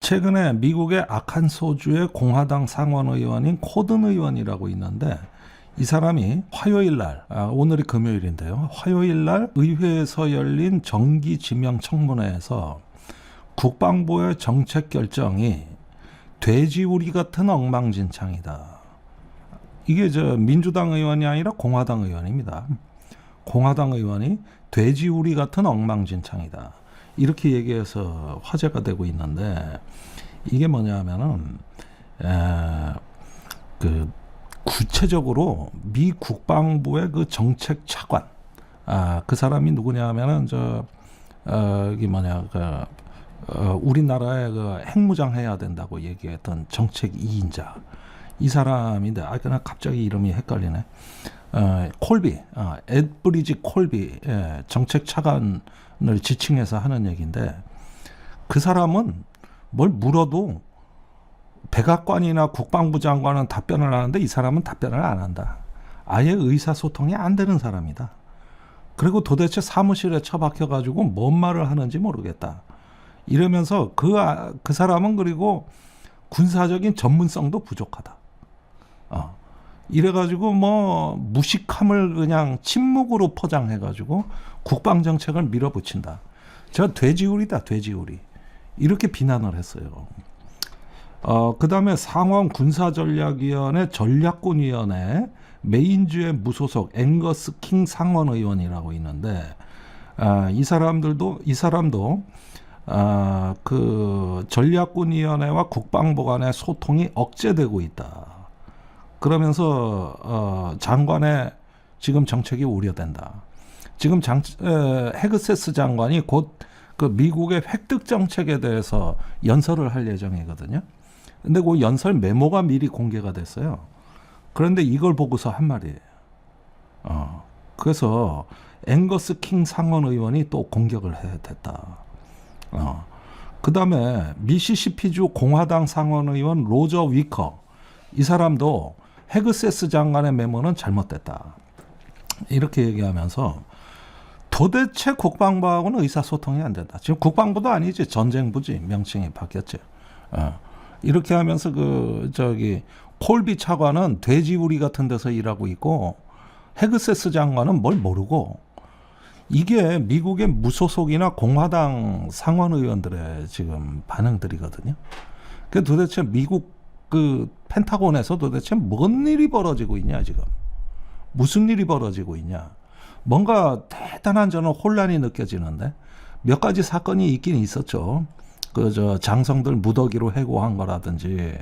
최근에 미국의 아칸소주의 공화당 상원 의원인 코든 의원이라고 있는데 이 사람이 화요일 날, 오늘이 금요일인데요. 화요일 날 의회에서 열린 정기 지명 청문회에서 국방부의 정책 결정이 돼지우리 같은 엉망진창이다. 이게 민주당 의원이 아니라 공화당 의원입니다. 공화당 의원이 돼지우리 같은 엉망진창이다. 이렇게 얘기해서 화제가 되고 있는데 이게 뭐냐면은 구체적으로 미 국방부의 그 정책 차관, 그 사람이 누구냐면은 우리나라에 그 핵무장 해야 된다고 얘기했던 정책 2인자 이 사람인데 그냥 갑자기 이름이 헷갈리네. 콜비, 에드브리지 콜비, 정책 차관을 지칭해서 하는 얘기인데 그 사람은 뭘 물어도 백악관이나 국방부 장관은 답변을 하는데 이 사람은 답변을 안 한다. 아예 의사소통이 안 되는 사람이다. 그리고 도대체 사무실에 처박혀가지고 뭔 말을 하는지 모르겠다. 이러면서 그 사람은 그리고 군사적인 전문성도 부족하다. 이래가지고 무식함을 그냥 침묵으로 포장해가지고 국방정책을 밀어붙인다. 저 돼지우리다, 돼지우리. 이렇게 비난을 했어요. 그 다음에 상원 군사전략위원회 전략군위원회 메인주의 무소속 앵거스 킹 상원 의원이라고 있는데 이 사람도 그 전략군위원회와 국방부 간의 소통이 억제되고 있다. 그러면서 장관의 지금 정책이 우려된다. 지금 헤그세스 장관이 곧 그 미국의 획득 정책에 대해서 연설을 할 예정이거든요. 근데 그 연설 메모가 미리 공개가 됐어요. 그런데 이걸 보고서 한 말이에요. 그래서 앵거스 킹 상원 의원이 또 공격을 했다. 그 다음에 미시시피주 공화당 상원 의원 로저 위커 이 사람도 헤그세스 장관의 메모는 잘못됐다. 이렇게 얘기하면서 도대체 국방부하고는 의사소통이 안 된다. 지금 국방부도 아니지 전쟁부지 명칭이 바뀌었죠. 이렇게 하면서 콜비 차관은 돼지우리 같은 데서 일하고 있고 헤그세스 장관은 뭘 모르고 이게 미국의 무소속이나 공화당 상원 의원들의 지금 반응들이거든요. 그 도대체 미국 그 펜타곤에서 도대체 뭔 일이 벌어지고 있냐 지금. 무슨 일이 벌어지고 있냐. 뭔가 대단한 저는 혼란이 느껴지는데 몇 가지 사건이 있긴 있었죠. 장성들 무더기로 해고한 거라든지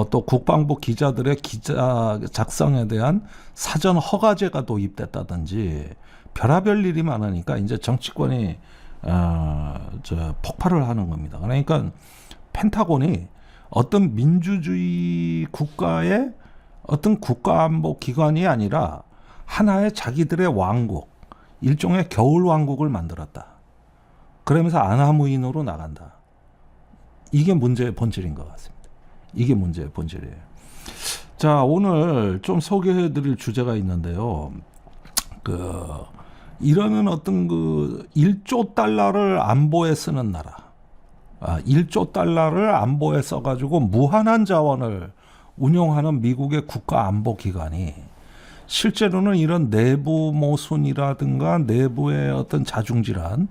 또 국방부 기자들의 기자 작성에 대한 사전 허가제가 도입됐다든지 별의별 일이 많으니까 이제 정치권이 폭발을 하는 겁니다. 그러니까 펜타곤이 어떤 민주주의 국가의 어떤 국가안보 기관이 아니라 하나의 자기들의 왕국, 일종의 겨울 왕국을 만들었다. 그러면서 아나무인으로 나간다. 이게 문제의 본질인 것 같습니다. 이게 문제의 본질이에요. 자, 오늘 좀 소개해드릴 주제가 있는데요. 이러는 어떤 1조 달러를 안보에 쓰는 나라. 1조 달러를 안보에 써가지고 무한한 자원을 운용하는 미국의 국가안보기관이 실제로는 이런 내부 모순이라든가 내부의 어떤 자중질환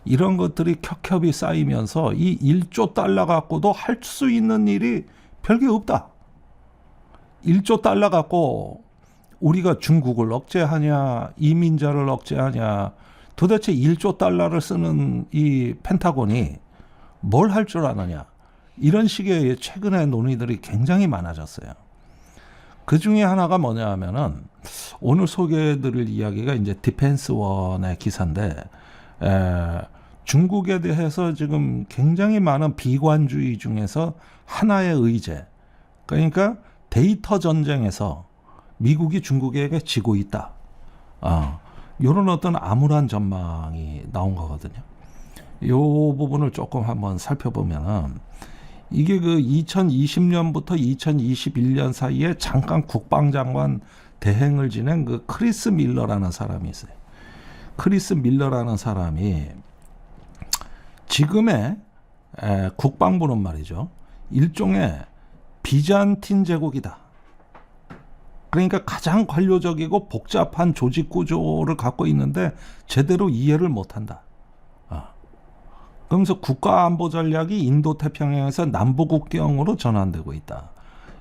이런 것들이 켜켜이 쌓이면서 이 1조 달러 갖고도 할 수 있는 일이 별게 없다. 1조 달러 갖고 우리가 중국을 억제하냐 이민자를 억제하냐 도대체 1조 달러를 쓰는 이 펜타곤이 뭘 할 줄 아느냐 이런 식의 최근의 논의들이 굉장히 많아졌어요. 그 중에 하나가 뭐냐 하면은 오늘 소개해드릴 이야기가 이제 디펜스원의 기사인데 중국에 대해서 지금 굉장히 많은 비관주의 중에서 하나의 의제 그러니까 데이터 전쟁에서 미국이 중국에게 지고 있다. 이런 어떤 암울한 전망이 나온 거거든요. 이 부분을 조금 한번 살펴보면은 이게 2020년부터 2021년 사이에 잠깐 국방장관 대행을 지낸 크리스 밀러라는 사람이 있어요. 크리스 밀러라는 사람이 지금의 국방부는 말이죠. 일종의 비잔틴 제국이다. 그러니까 가장 관료적이고 복잡한 조직 구조를 갖고 있는데 제대로 이해를 못한다. 그러면서 국가안보 전략이 인도태평양에서 남북국경으로 전환되고 있다.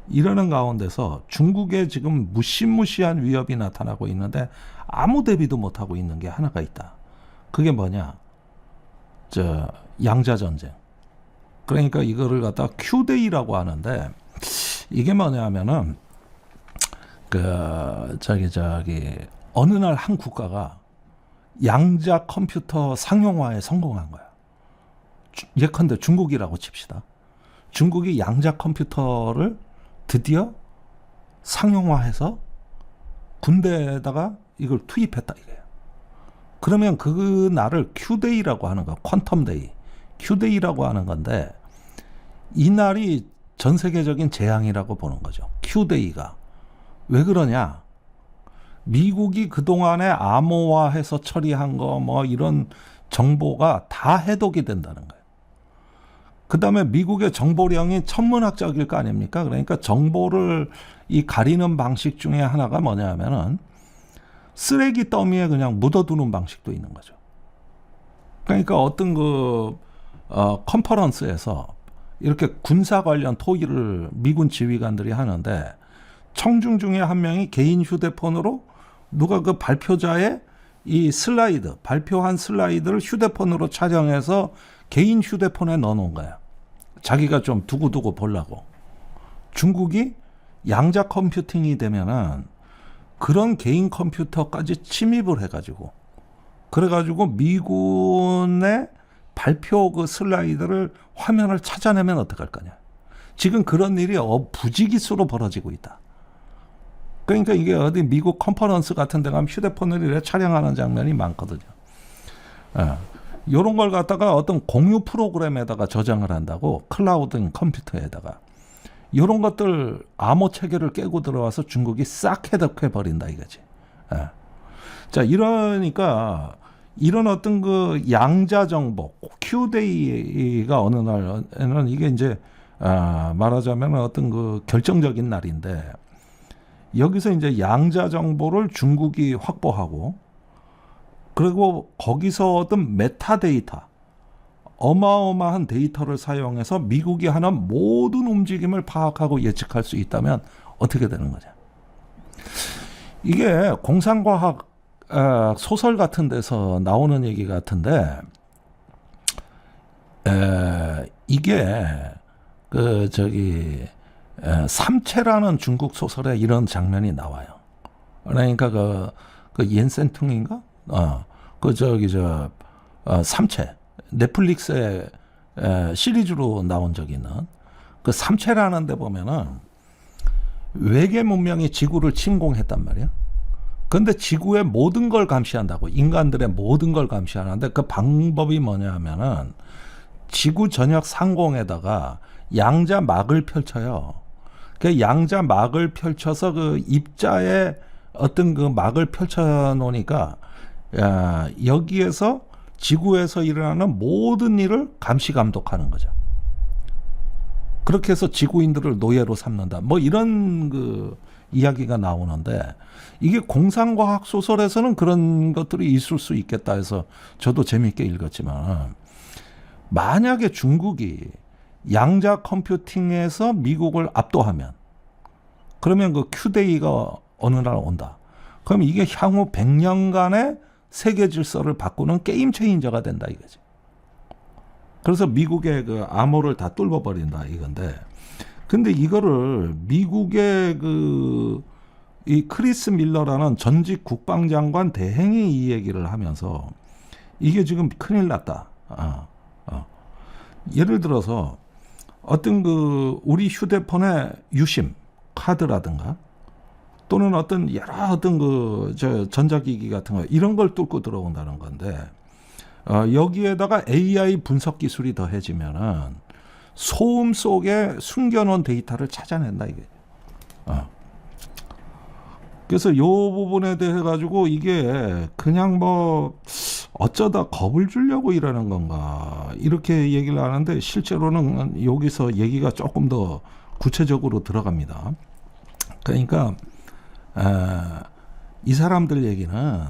이러는 가운데서 중국에 지금 무시무시한 위협이 나타나고 있는데 아무 대비도 못하고 있는 게 하나가 있다. 그게 뭐냐? 양자전쟁. 그러니까 이거를 갖다 Q-Day라고 하는데 이게 뭐냐면은 어느 날 한 국가가 양자 컴퓨터 상용화에 성공한 거야. 예컨대 중국이라고 칩시다. 중국이 양자 컴퓨터를 드디어 상용화해서 군대에다가 이걸 투입했다 이거예요. 그러면 그 날을 Q-Day라고 하는 거야. 퀀텀 데이. Q-Day라고 하는 건데 이 날이 전 세계적인 재앙이라고 보는 거죠. Q-Day가. 왜 그러냐? 미국이 그동안에 암호화해서 처리한 거 뭐 이런 정보가 다 해독이 된다는 거예요. 그 다음에 미국의 정보량이 천문학적일 거 아닙니까? 그러니까 정보를 이 가리는 방식 중에 하나가 뭐냐면은 쓰레기 더미에 그냥 묻어두는 방식도 있는 거죠. 그러니까 어떤 컨퍼런스에서 이렇게 군사 관련 토의를 미군 지휘관들이 하는데 청중 중에 한 명이 개인 휴대폰으로 누가 그 발표자의 이 슬라이드, 발표한 슬라이드를 휴대폰으로 촬영해서 개인 휴대폰에 넣어놓은 거야. 자기가 좀 두고두고 보려고. 중국이 양자 컴퓨팅이 되면은 그런 개인 컴퓨터까지 침입을 해가지고 그래가지고 미군의 발표 그 슬라이드를 화면을 찾아내면 어떡할 거냐. 지금 그런 일이 부지기수로 벌어지고 있다. 그러니까 이게 어디 미국 컨퍼런스 같은 데 가면 휴대폰을 이렇게 촬영하는 장면이 많거든요. 이런 걸 갖다가 어떤 공유 프로그램에다가 저장을 한다고 클라우드 컴퓨터에다가 이런 것들 암호 체계를 깨고 들어와서 중국이 싹 해독해 버린다 이거지. 자, 이러니까 이런 어떤 그 양자 정보 Q-Day가 어느 날에는 이게 이제 말하자면 어떤 그 결정적인 날인데 여기서 이제 양자 정보를 중국이 확보하고 그리고 거기서 얻은 메타데이터 어마어마한 데이터를 사용해서 미국이 하는 모든 움직임을 파악하고 예측할 수 있다면 어떻게 되는 거냐. 이게 공상과학 소설 같은 데서 나오는 얘기 같은데 이게 삼체라는 중국 소설에 이런 장면이 나와요. 그러니까 그 옌센퉁인가? 삼체 넷플릭스에 시리즈로 나온 적이 있는 그 삼체라는 데 보면은 외계 문명이 지구를 침공했단 말이야. 그런데 지구의 모든 걸 감시한다고 인간들의 모든 걸 감시하는데 그 방법이 뭐냐면은 지구 전역 상공에다가 양자막을 펼쳐요. 그 양자막을 펼쳐서 그 입자에 어떤 그 막을 펼쳐 놓으니까 여기에서 지구에서 일어나는 모든 일을 감시 감독하는 거죠. 그렇게 해서 지구인들을 노예로 삼는다. 뭐 이런 그 이야기가 나오는데 이게 공상과학 소설에서는 그런 것들이 있을 수 있겠다 해서 저도 재미있게 읽었지만 만약에 중국이 양자 컴퓨팅에서 미국을 압도하면 그러면 그 Q-Day가 어느 날 온다. 그럼 이게 향후 100년간의 세계 질서를 바꾸는 게임 체인저가 된다 이거지. 그래서 미국의 그 암호를 다 뚫어버린다 이건데, 근데 이거를 미국의 이 크리스 밀러라는 전직 국방장관 대행이 이 얘기를 하면서 이게 지금 큰일 났다. 예를 들어서 어떤 우리 휴대폰의 유심 카드라든가 또는 어떤 여러 어떤 전자기기 같은 거 이런 걸 뚫고 들어온다는 건데 여기에다가 AI 분석 기술이 더해지면은 소음 속에 숨겨놓은 데이터를 찾아낸다 이게. 그래서 요 부분에 대해 가지고 이게 그냥 어쩌다 겁을 주려고 이러는 건가 이렇게 얘기를 하는데 실제로는 여기서 얘기가 조금 더 구체적으로 들어갑니다. 그러니까 이 사람들 얘기는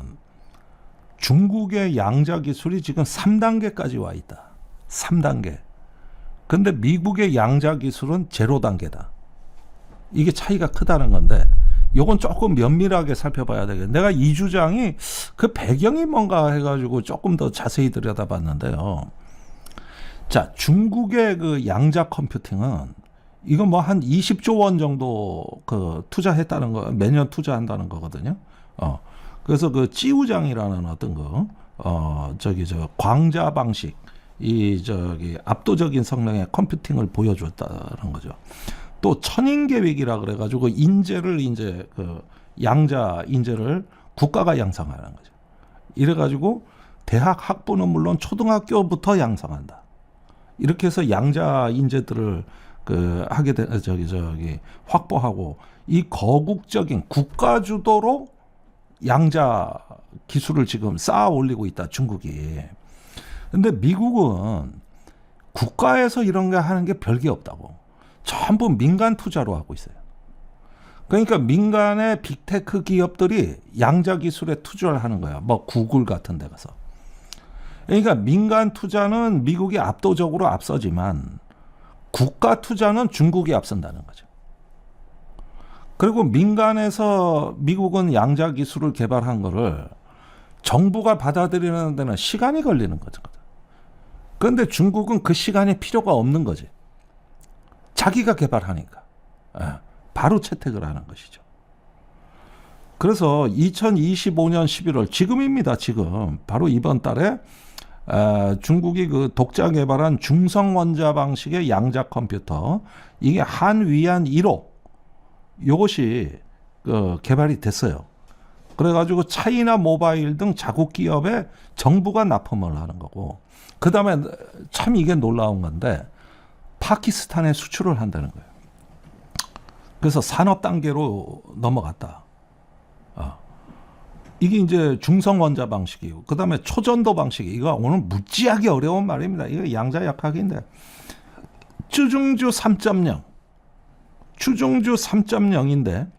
중국의 양자 기술이 지금 3단계까지 와 있다. 3단계. 근데 미국의 양자 기술은 0단계다. 이게 차이가 크다는 건데 요건 조금 면밀하게 살펴봐야 되겠네. 내가 이 주장이 그 배경이 뭔가 해가지고 조금 더 자세히 들여다봤는데요. 자, 중국의 그 양자 컴퓨팅은 이거 뭐 한 20조 원 정도 그 투자했다는 거, 매년 투자한다는 거거든요. 그래서 그 찌우장이라는 어떤 광자 방식, 압도적인 성능의 컴퓨팅을 보여줬다는 거죠. 또 천인 계획이라 그래가지고 인재를 이제 그 양자 인재를 국가가 양성하는 거죠. 이래가지고 대학 학부는 물론 초등학교부터 양성한다. 이렇게 해서 양자 인재들을 그 하게 되 확보하고 이 거국적인 국가 주도로 양자 기술을 지금 쌓아 올리고 있다, 중국이. 근데 미국은 국가에서 이런 거 하는 게 별게 없다고. 전부 민간 투자로 하고 있어요. 그러니까 민간의 빅테크 기업들이 양자 기술에 투자를 하는 거야. 뭐 구글 같은 데 가서. 그러니까 민간 투자는 미국이 압도적으로 앞서지만 국가 투자는 중국이 앞선다는 거죠. 그리고 민간에서 미국은 양자 기술을 개발한 거를 정부가 받아들이는 데는 시간이 걸리는 거죠. 그런데 중국은 그 시간이 필요가 없는 거지. 자기가 개발하니까 바로 채택을 하는 것이죠. 그래서 2025년 11월 지금입니다. 지금 바로 이번 달에 중국이 그 독자 개발한 중성 원자 방식의 양자 컴퓨터, 이게 한위안 1호 이것이 개발이 됐어요. 그래가지고 차이나 모바일 등 자국 기업에 정부가 납품을 하는 거고, 그 다음에 참 이게 놀라운 건데 파키스탄에 수출을 한다는 거예요. 그래서 산업 단계로 넘어갔다. 이게 이제 중성 원자 방식이고, 그 다음에 초전도 방식이, 이거 오늘 무지하게 어려운 말입니다. 이거 양자 역학인데, 추중주 3.0, 추중주 3.0인데,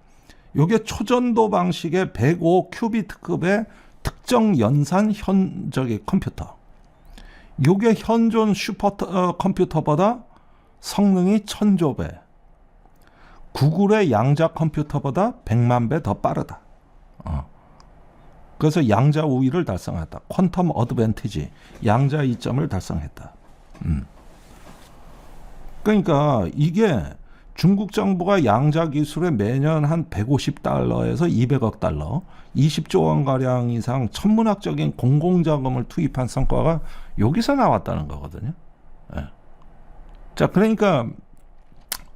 이게 초전도 방식의 105 큐비트급의 특정 연산 컴퓨터. 이게 현존 슈퍼 컴퓨터보다 성능이 1000조 배, 구글의 양자 컴퓨터보다 100만 배 더 빠르다. 그래서 양자 우위를 달성했다. 퀀텀 어드밴티지, 양자 이점을 달성했다. 그러니까 이게 중국 정부가 양자 기술에 매년 한 150달러에서 200억 달러, 20조 원가량 이상 천문학적인 공공자금을 투입한 성과가 여기서 나왔다는 거거든요. 자, 그러니까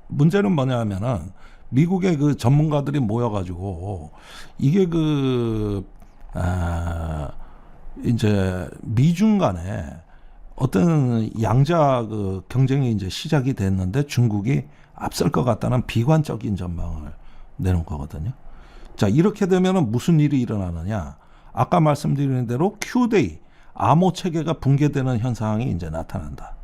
문제는 뭐냐면은 미국의 그 전문가들이 모여가지고 이게 이제 미중 간에 어떤 양자 경쟁이 이제 시작이 됐는데 중국이 앞설 것 같다는 비관적인 전망을 내놓은 거거든요. 자, 이렇게 되면은 무슨 일이 일어나느냐? 아까 말씀드린 대로 Q-Day, 암호 체계가 붕괴되는 현상이 이제 나타난다.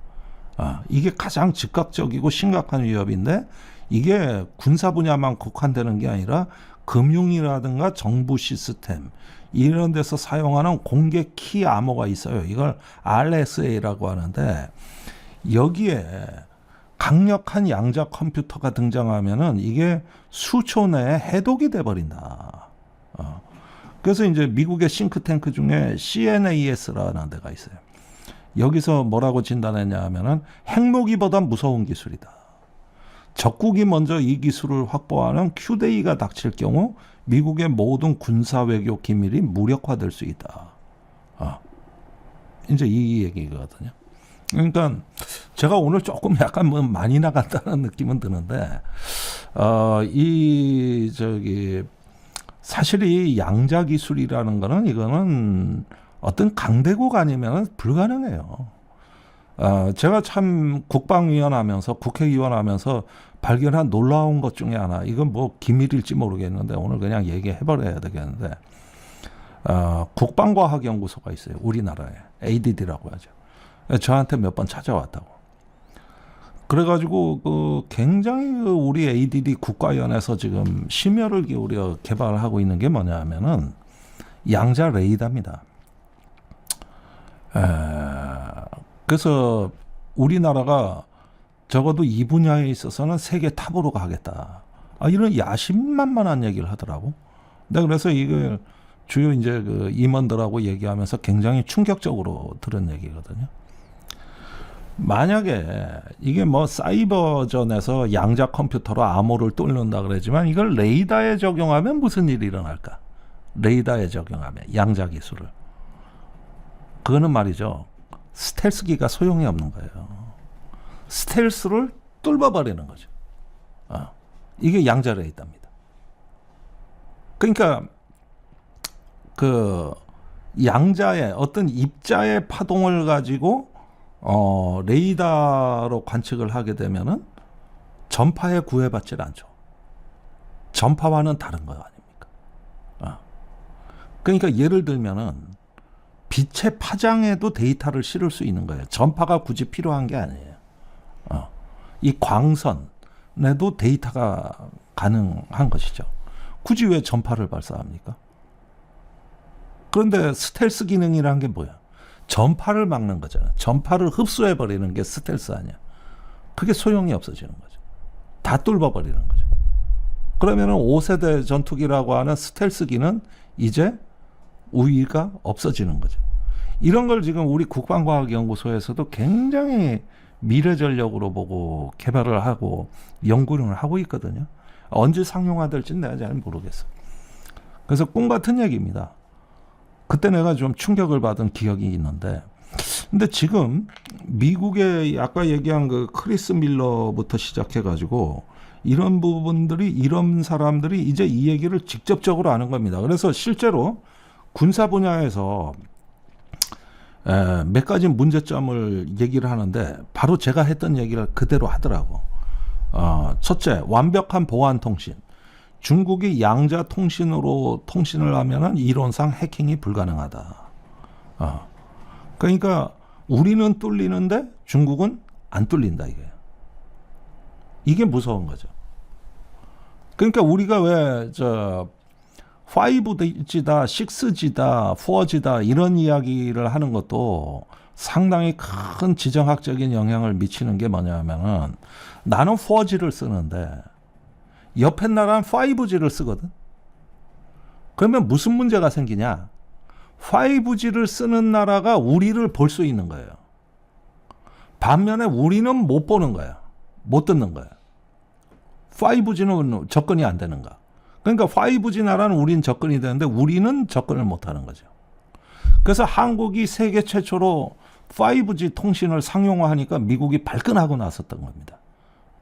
이게 가장 즉각적이고 심각한 위협인데, 이게 군사 분야만 국한되는 게 아니라 금융이라든가 정부 시스템 이런 데서 사용하는 공개 키 암호가 있어요. 이걸 RSA라고 하는데, 여기에 강력한 양자 컴퓨터가 등장하면은 이게 수초 내에 해독이 돼버린다. 그래서 이제 미국의 싱크탱크 중에 CNAS라는 데가 있어요. 여기서 뭐라고 진단했냐 하면은 핵무기보다 무서운 기술이다. 적국이 먼저 이 기술을 확보하는 Q-Day가 닥칠 경우 미국의 모든 군사 외교 기밀이 무력화될 수 있다. 이제 이 얘기거든요. 그러니까 제가 오늘 조금 약간 뭐 많이 나간다는 느낌은 드는데, 사실 이 양자 기술이라는 거는 이거는 어떤 강대국 아니면 불가능해요. 제가 참 국방위원 하면서 국회의원 하면서 발견한 놀라운 것 중에 하나, 이건 뭐 기밀일지 모르겠는데 오늘 그냥 얘기해버려야 되겠는데, 국방과학연구소가 있어요. 우리나라에. ADD라고 하죠. 저한테 몇 번 찾아왔다고. 그래가지고 굉장히 우리 ADD 국가연에서 지금 심혈을 기울여 개발하고 있는 게 뭐냐면은 양자 레이더입니다. 그래서 우리나라가 적어도 이 분야에 있어서는 세계 탑으로 가겠다. 이런 야심만만한 얘기를 하더라고. 내가 그래서 이걸 주요 이제 그 임원들하고 얘기하면서 굉장히 충격적으로 들은 얘기거든요. 만약에 이게 뭐 사이버전에서 양자 컴퓨터로 암호를 뚫는다 그러지만 이걸 레이더에 적용하면 무슨 일이 일어날까? 레이더에 적용하면 양자 기술을. 그거는 말이죠. 스텔스기가 소용이 없는 거예요. 스텔스를 뚫어버리는 거죠. 이게 양자 레이더입니다. 그러니까 그 양자의 어떤 입자의 파동을 가지고 레이더로 관측을 하게 되면은 전파에 구애받질 않죠. 전파와는 다른 거 아닙니까? 그러니까 예를 들면은 빛의 파장에도 데이터를 실을 수 있는 거예요. 전파가 굳이 필요한 게 아니에요. 이 광선에도 데이터가 가능한 것이죠. 굳이 왜 전파를 발사합니까? 그런데 스텔스 기능이란 게 뭐야? 전파를 막는 거잖아. 전파를 흡수해버리는 게 스텔스 아니야. 그게 소용이 없어지는 거죠. 다 뚫어버리는 거죠. 그러면은 5세대 전투기라고 하는 스텔스기는 이제 우위가 없어지는 거죠. 이런 걸 지금 우리 국방과학연구소에서도 굉장히 미래전력으로 보고 개발을 하고 연구를 하고 있거든요. 언제 상용화될지는 내가 잘 모르겠어. 그래서 꿈 같은 얘기입니다. 그때 내가 좀 충격을 받은 기억이 있는데, 근데 지금 미국의 아까 얘기한 그 크리스 밀러부터 시작해가지고 이런 부분들이, 이런 사람들이 이제 이 얘기를 직접적으로 하는 겁니다. 그래서 실제로 군사 분야에서 몇 가지 문제점을 얘기를 하는데 바로 제가 했던 얘기를 그대로 하더라고. 첫째, 완벽한 보안 통신. 중국이 양자 통신으로 통신을 하면은 이론상 해킹이 불가능하다. 그러니까 우리는 뚫리는데 중국은 안 뚫린다 이게. 이게 무서운 거죠. 그러니까 우리가 왜 5G다, 6G다, 4G다 이런 이야기를 하는 것도 상당히 큰 지정학적인 영향을 미치는 게 뭐냐면은 나는 4G를 쓰는데 옆에 나라는 5G를 쓰거든. 그러면 무슨 문제가 생기냐? 5G를 쓰는 나라가 우리를 볼 수 있는 거예요. 반면에 우리는 못 보는 거야. 못 듣는 거야. 5G는 접근이 안 되는 거야. 그러니까 5G 나라는 우린 접근이 되는데 우리는 접근을 못 하는 거죠. 그래서 한국이 세계 최초로 5G 통신을 상용화하니까 미국이 발끈하고 나섰던 겁니다.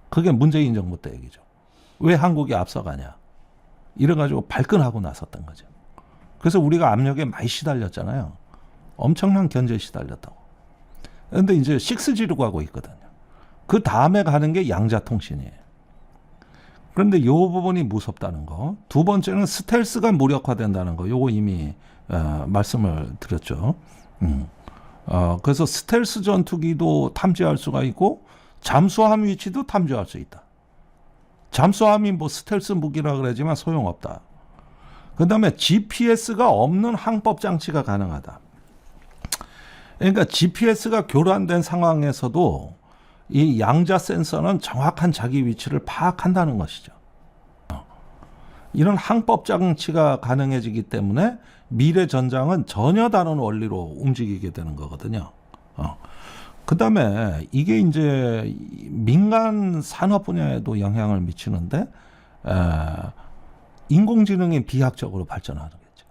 그게 문재인 정부 때 얘기죠. 왜 한국이 앞서가냐. 이래가지고 발끈하고 나섰던 거죠. 그래서 우리가 압력에 많이 시달렸잖아요. 엄청난 견제에 시달렸다고. 그런데 이제 6G로 가고 있거든요. 그 다음에 가는 게 양자통신이에요. 그런데 이 부분이 무섭다는 거. 두 번째는 스텔스가 무력화된다는 거. 요거 이미 말씀을 드렸죠. 그래서 스텔스 전투기도 탐지할 수가 있고 잠수함 위치도 탐지할 수 있다. 잠수함이 뭐 스텔스 무기라 그러지만 소용없다. 그 다음에 GPS가 없는 항법 장치가 가능하다. 그러니까 GPS가 교란된 상황에서도 이 양자 센서는 정확한 자기 위치를 파악한다는 것이죠. 이런 항법 장치가 가능해지기 때문에 미래 전장은 전혀 다른 원리로 움직이게 되는 거거든요. 그 다음에 이게 이제 민간 산업 분야에도 영향을 미치는데, 인공지능이 비약적으로 발전하겠죠.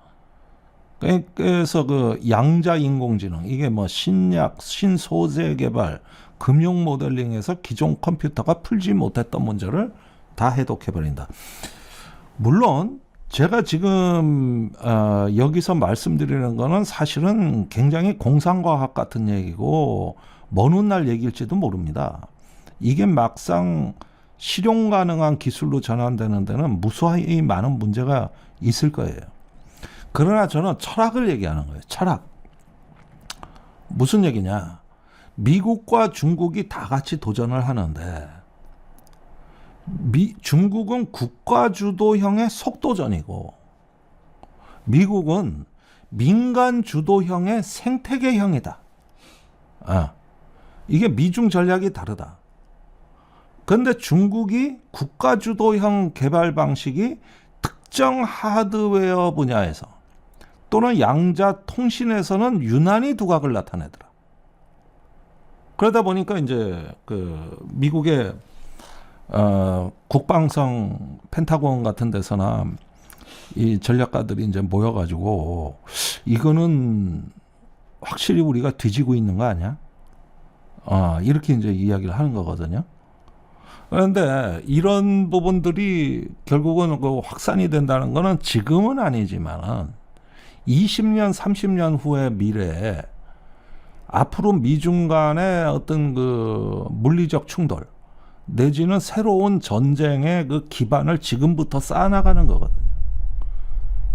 그래서 그 양자 인공지능, 이게 뭐 신약, 신소재 개발, 금융 모델링에서 기존 컴퓨터가 풀지 못했던 문제를 다 해독해버린다. 물론, 제가 지금 여기서 말씀드리는 거는 사실은 굉장히 공상과학 같은 얘기고 먼 훗날 얘기일지도 모릅니다. 이게 막상 실용 가능한 기술로 전환되는 데는 무수히 많은 문제가 있을 거예요. 그러나 저는 철학을 얘기하는 거예요. 철학. 무슨 얘기냐? 미국과 중국이 다 같이 도전을 하는데 중국은 국가주도형의 속도전이고 미국은 민간주도형의 생태계형이다. 이게 미중 전략이 다르다. 그런데 중국이 국가주도형 개발 방식이 특정 하드웨어 분야에서 또는 양자 통신에서는 유난히 두각을 나타내더라. 그러다 보니까 이제 그 미국의 국방성 펜타곤 같은 데서나 이 전략가들이 이제 모여가지고 이거는 확실히 우리가 뒤지고 있는 거 아니야? 이렇게 이제 이야기를 하는 거거든요. 그런데 이런 부분들이 결국은 그 확산이 된다는 거는 지금은 아니지만은 20년, 30년 후의 미래에 앞으로 미중 간의 어떤 그 물리적 충돌 내지는 새로운 전쟁의 그 기반을 지금부터 쌓아나가는 거거든요.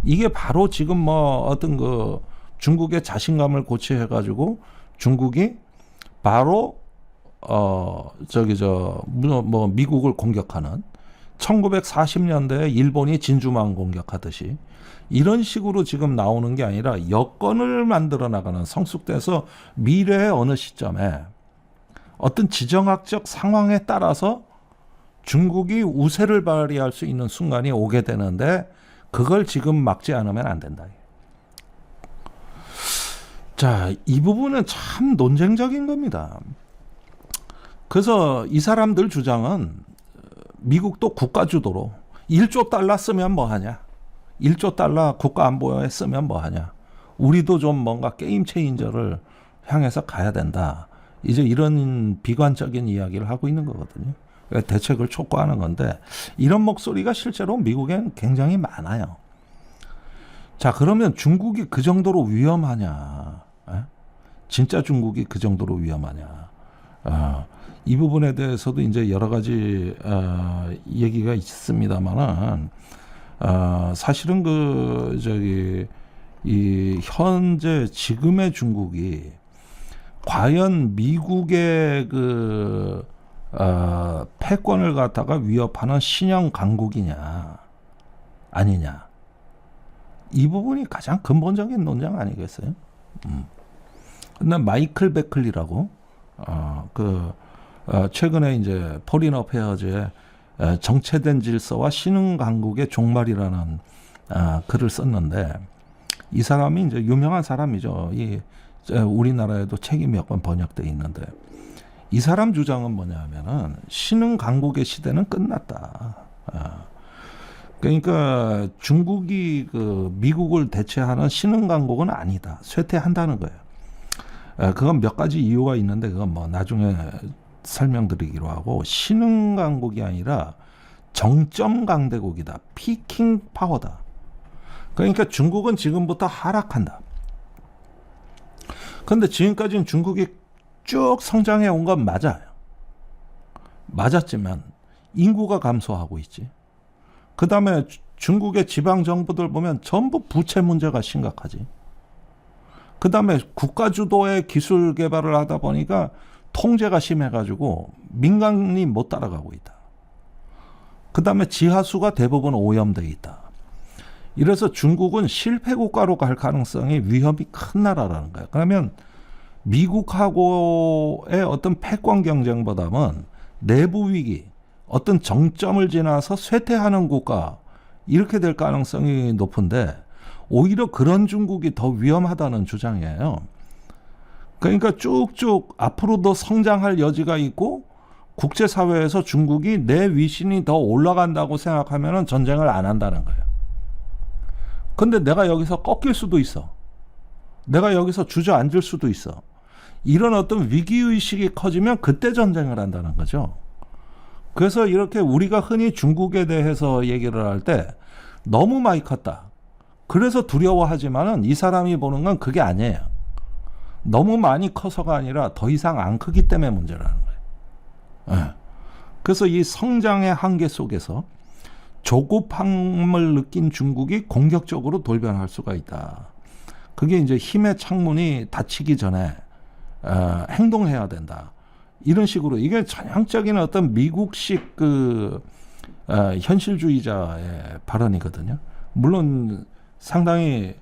이게 바로 지금 뭐 어떤 그 중국의 자신감을 고취해가지고 중국이 바로 미국을 공격하는 1940년대에 일본이 진주만 공격하듯이 이런 식으로 지금 나오는 게 아니라 여건을 만들어 나가는 성숙돼서 미래의 어느 시점에 어떤 지정학적 상황에 따라서 중국이 우세를 발휘할 수 있는 순간이 오게 되는데 그걸 지금 막지 않으면 안 된다. 자, 이 부분은 참 논쟁적인 겁니다. 그래서 이 사람들 주장은 미국도 국가 주도로 1조 달러 쓰면 뭐하냐. 1조 달러 국가안보에 쓰면 뭐하냐. 우리도 좀 뭔가 게임 체인저를 향해서 가야 된다. 이제 이런 비관적인 이야기를 하고 있는 거거든요. 대책을 촉구하는 건데 이런 목소리가 실제로 미국엔 굉장히 많아요. 자, 그러면 중국이 그 정도로 위험하냐? 진짜 중국이 그 정도로 위험하냐? 이 부분에 대해서도 이제 여러 가지 얘기가 있습니다만은 사실은 이 현재 지금의 중국이 과연 미국의 패권을 갖다가 위협하는 신형 강국이냐 아니냐, 이 부분이 가장 근본적인 논쟁 아니겠어요? 근데 마이클 베클리라고 최근에 이제 포린 어페어즈에 정체된 질서와 신흥 강국의 종말이라는 글을 썼는데 이 사람이 이제 유명한 사람이죠. 우리나라에도 책이 몇 권 번역돼 있는데 이 사람 주장은 뭐냐면은 신흥 강국의 시대는 끝났다. 그러니까 중국이 미국을 대체하는 신흥 강국은 아니다. 쇠퇴한다는 거예요. 그건 몇 가지 이유가 있는데 그건 뭐 나중에 설명드리기로 하고, 신흥 강국이 아니라 정점 강대국이다. 피킹 파워다. 그러니까 중국은 지금부터 하락한다. 그런데 지금까지는 중국이 쭉 성장해 온 건 맞아요. 맞았지만 인구가 감소하고 있지. 그 다음에 중국의 지방 정부들 보면 전부 부채 문제가 심각하지. 그 다음에 국가 주도의 기술 개발을 하다 보니까 통제가 심해가지고 민간이 못 따라가고 있다. 그 다음에 지하수가 대부분 오염돼 있다. 이래서 중국은 실패 국가로 갈 가능성이 위험이 큰 나라라는 거예요. 그러면 미국하고의 어떤 패권 경쟁보다는 내부 위기, 어떤 정점을 지나서 쇠퇴하는 국가, 이렇게 될 가능성이 높은데 오히려 그런 중국이 더 위험하다는 주장이에요. 그러니까 쭉쭉 앞으로도 성장할 여지가 있고 국제사회에서 중국이 내 위신이 더 올라간다고 생각하면 전쟁을 안 한다는 거예요. 근데 내가 여기서 꺾일 수도 있어. 내가 여기서 주저앉을 수도 있어. 이런 어떤 위기의식이 커지면 그때 전쟁을 한다는 거죠. 그래서 이렇게 우리가 흔히 중국에 대해서 얘기를 할 때 너무 많이 컸다. 그래서 두려워하지만은 이 사람이 보는 건 그게 아니에요. 너무 많이 커서가 아니라 더 이상 안 크기 때문에 문제라는 거예요. 그래서 이 성장의 한계 속에서 조급함을 느낀 중국이 공격적으로 돌변할 수가 있다. 그게 이제 힘의 창문이 닫히기 전에 행동해야 된다. 이런 식으로 이게 전형적인 어떤 미국식 현실주의자의 발언이거든요. 물론 상당히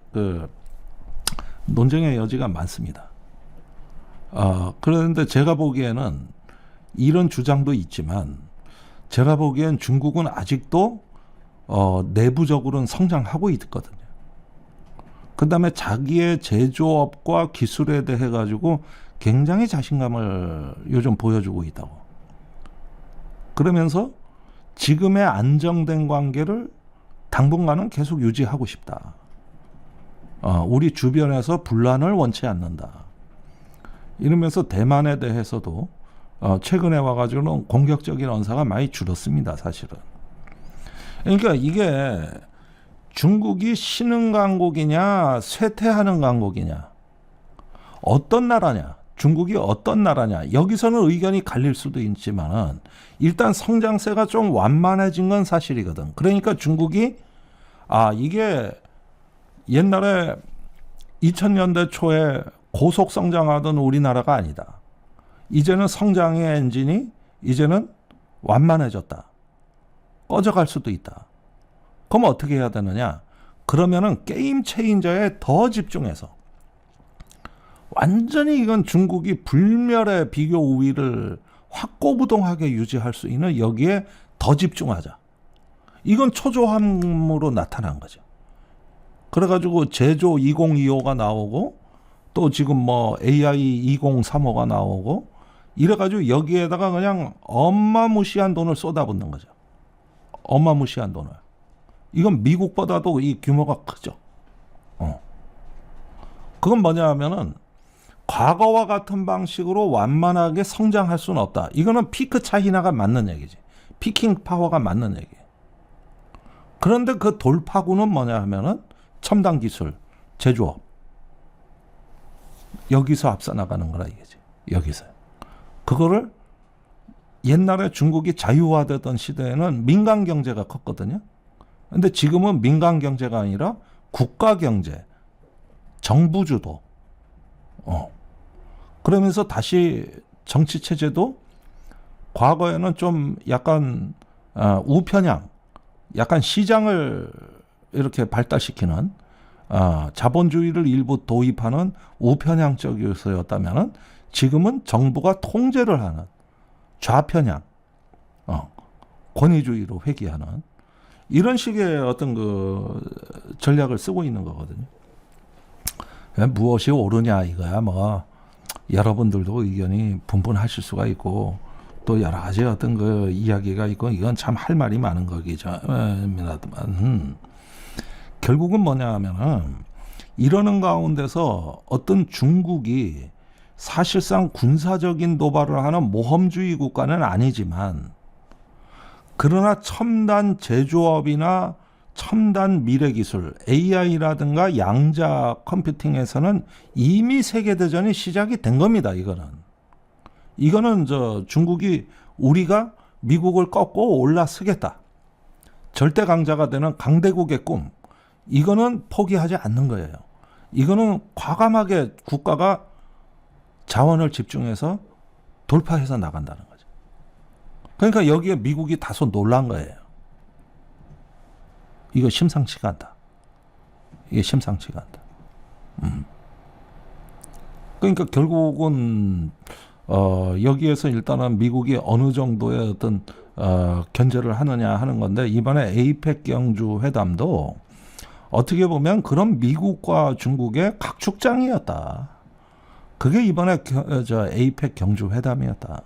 논쟁의 여지가 많습니다. 그런데 제가 보기에는 이런 주장도 있지만 제가 보기엔 중국은 아직도 내부적으로는 성장하고 있거든요. 그 다음에 자기의 제조업과 기술에 대해 가지고 굉장히 자신감을 요즘 보여주고 있다고. 그러면서 지금의 안정된 관계를 당분간은 계속 유지하고 싶다. 우리 주변에서 분란을 원치 않는다. 이러면서 대만에 대해서도 최근에 와가지고는 공격적인 언사가 많이 줄었습니다, 사실은. 그러니까 이게 중국이 신흥 강국이냐, 쇠퇴하는 강국이냐, 어떤 나라냐, 중국이 어떤 나라냐, 여기서는 의견이 갈릴 수도 있지만은 일단 성장세가 좀 완만해진 건 사실이거든. 그러니까 중국이 이게 옛날에 2000년대 초에 고속 성장하던 우리나라가 아니다. 이제는 성장의 엔진이 이제는 완만해졌다. 꺼져갈 수도 있다. 그럼 어떻게 해야 되느냐? 그러면은 게임 체인저에 더 집중해서 완전히 이건 중국이 불멸의 비교 우위를 확고부동하게 유지할 수 있는 여기에 더 집중하자. 이건 초조함으로 나타난 거죠. 그래가지고 제조 2025가 나오고 또 지금 뭐 AI 2035가 나오고 이래가지고 여기에다가 그냥 어마무시한 돈을 쏟아붓는 거죠. 어마무시한 돈을. 이건 미국보다도 이 규모가 크죠. 그건 뭐냐 하면은 과거와 같은 방식으로 완만하게 성장할 수는 없다. 이거는 피크 차이나가 맞는 얘기지. 피킹 파워가 맞는 얘기. 그런데 그 돌파구는 뭐냐 하면은 첨단 기술, 제조업. 여기서 앞서 나가는 거라 이거지. 여기서. 그거를 옛날에 중국이 자유화되던 시대에는 민간 경제가 컸거든요. 근데 지금은 민간 경제가 아니라 국가 경제, 정부 주도. 그러면서 다시 정치 체제도 과거에는 좀 약간 우편향, 약간 시장을 이렇게 발달시키는 자본주의를 일부 도입하는 우편향적 요소였다면은 지금은 정부가 통제를 하는 좌편향, 권위주의로 회귀하는 이런 식의 어떤 전략을 쓰고 있는 거거든요. 무엇이 옳으냐 이거야 뭐 여러분들도 의견이 분분하실 수가 있고 또 여러 가지 어떤 이야기가 있고 이건 참 할 말이 많은 거기죠입니다만 결국은 뭐냐 하면은 이러는 가운데서 어떤 중국이 사실상 군사적인 도발을 하는 모험주의 국가는 아니지만 그러나 첨단 제조업이나 첨단 미래기술, AI라든가 양자 컴퓨팅에서는 이미 세계대전이 시작이 된 겁니다. 이거는 중국이 우리가 미국을 꺾고 올라서겠다. 절대 강자가 되는 강대국의 꿈. 이거는 포기하지 않는 거예요. 이거는 과감하게 국가가 자원을 집중해서 돌파해서 나간다는 거죠. 그러니까 여기에 미국이 다소 놀란 거예요. 이거 심상치가 않다. 이게 심상치가 않다. 그러니까 결국은 여기에서 일단은 미국이 어느 정도의 어떤 견제를 하느냐 하는 건데 이번에 에이펙 경주 회담도 어떻게 보면 그런 미국과 중국의 각축장이었다. 그게 이번에 에이펙 경주 회담이었다.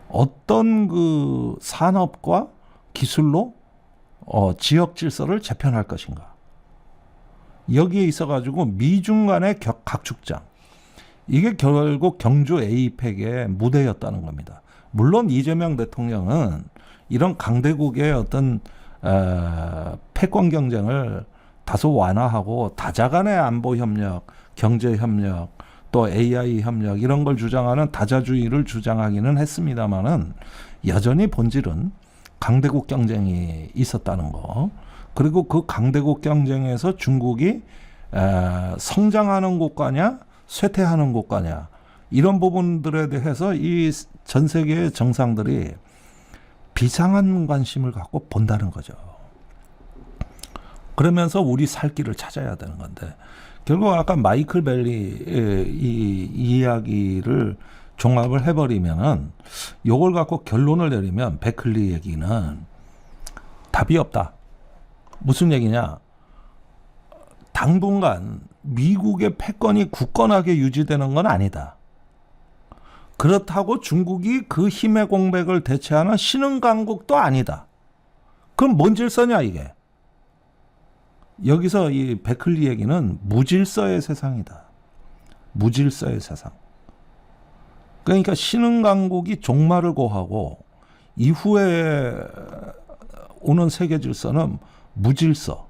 어떤 산업과 기술로 지역 질서를 재편할 것인가. 여기에 있어가지고 미중 간의 각축장. 이게 결국 경주 에이펙의 무대였다는 겁니다. 물론 이재명 대통령은 이런 강대국의 어떤 패권 경쟁을 다소 완화하고 다자간의 안보 협력, 경제 협력, 또 AI 협력 이런 걸 주장하는 다자주의를 주장하기는 했습니다만은 여전히 본질은 강대국 경쟁이 있었다는 거. 그리고 그 강대국 경쟁에서 중국이 성장하는 국가냐 쇠퇴하는 국가냐 이런 부분들에 대해서 이 전 세계의 정상들이 비상한 관심을 갖고 본다는 거죠. 그러면서 우리 살 길을 찾아야 되는 건데 결국 아까 마이클 벨리의 이 이야기를 종합을 해버리면은 요걸 갖고 결론을 내리면 베클리 얘기는 답이 없다. 무슨 얘기냐? 당분간 미국의 패권이 굳건하게 유지되는 건 아니다. 그렇다고 중국이 그 힘의 공백을 대체하는 신흥강국도 아니다. 그럼 뭔 질서냐 이게? 여기서 이 베클리 얘기는 무질서의 세상이다. 무질서의 세상. 그러니까 신흥강국이 종말을 고하고 이후에 오는 세계 질서는 무질서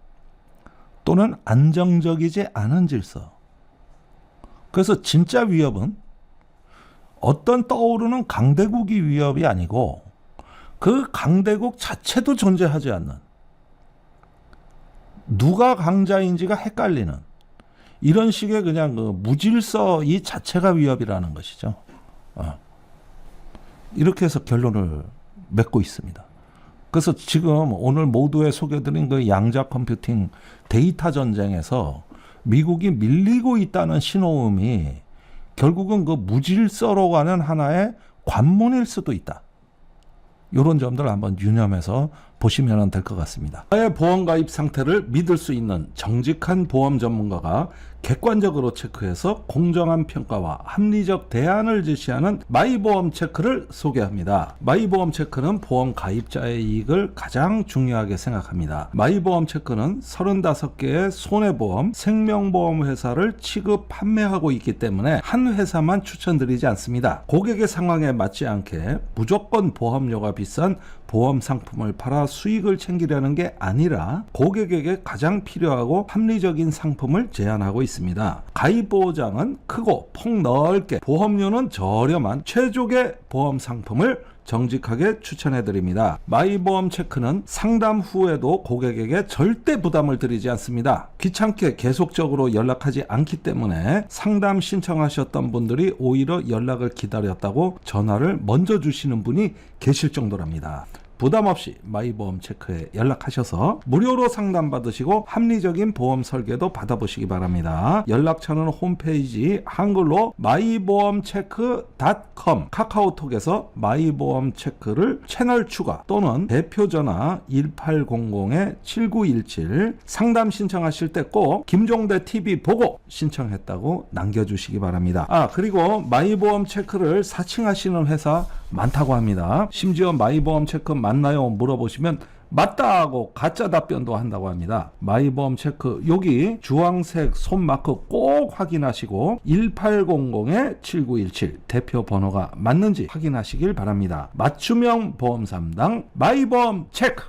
또는 안정적이지 않은 질서. 그래서 진짜 위협은 어떤 떠오르는 강대국이 위협이 아니고 그 강대국 자체도 존재하지 않는 누가 강자인지가 헷갈리는 이런 식의 그냥 그 무질서 이 자체가 위협이라는 것이죠. 이렇게 해서 결론을 맺고 있습니다. 그래서 지금 오늘 모두에 소개드린 그 양자 컴퓨팅 데이터 전쟁에서 미국이 밀리고 있다는 신호음이 결국은 그 무질서로 가는 하나의 관문일 수도 있다. 이런 점들을 한번 유념해서 보시면 될 것 같습니다. 나의 보험 가입 상태를 믿을 수 있는 정직한 보험 전문가가 객관적으로 체크해서 공정한 평가와 합리적 대안을 제시하는 마이보험 체크를 소개합니다. 마이보험 체크는 보험 가입자의 이익을 가장 중요하게 생각합니다. 마이보험 체크는 35개의 손해보험, 생명보험 회사를 취급, 판매하고 있기 때문에 한 회사만 추천드리지 않습니다. 고객의 상황에 맞지 않게 무조건 보험료가 비싼 보험 상품을 팔아 수익을 챙기려는 게 아니라 고객에게 가장 필요하고 합리적인 상품을 제안하고 있습니다. 가입 보장은 크고 폭넓게, 보험료는 저렴한 최적의 보험 상품을 정직하게 추천해드립니다. 마이보험 체크는 상담 후에도 고객에게 절대 부담을 드리지 않습니다. 귀찮게 계속적으로 연락하지 않기 때문에 상담 신청하셨던 분들이 오히려 연락을 기다렸다고 전화를 먼저 주시는 분이 계실 정도랍니다. 부담 없이 마이보험 체크에 연락하셔서 무료로 상담받으시고 합리적인 보험 설계도 받아보시기 바랍니다. 연락처는 홈페이지 한글로 마이보험체크.com, 카카오톡에서 마이보험 체크를 채널 추가 또는 대표 전화 1800-7917 상담 신청하실 때 꼭 김종대 TV 보고 신청했다고 남겨주시기 바랍니다. 그리고 마이보험 체크를 사칭하시는 회사 많다고 합니다. 심지어 마이보험 체크 맞나요? 물어보시면 맞다 하고 가짜 답변도 한다고 합니다. 마이보험 체크 여기 주황색 손마크 꼭 확인하시고 1800-7917 대표 번호가 맞는지 확인하시길 바랍니다. 맞춤형 보험 3당 마이보험 체크.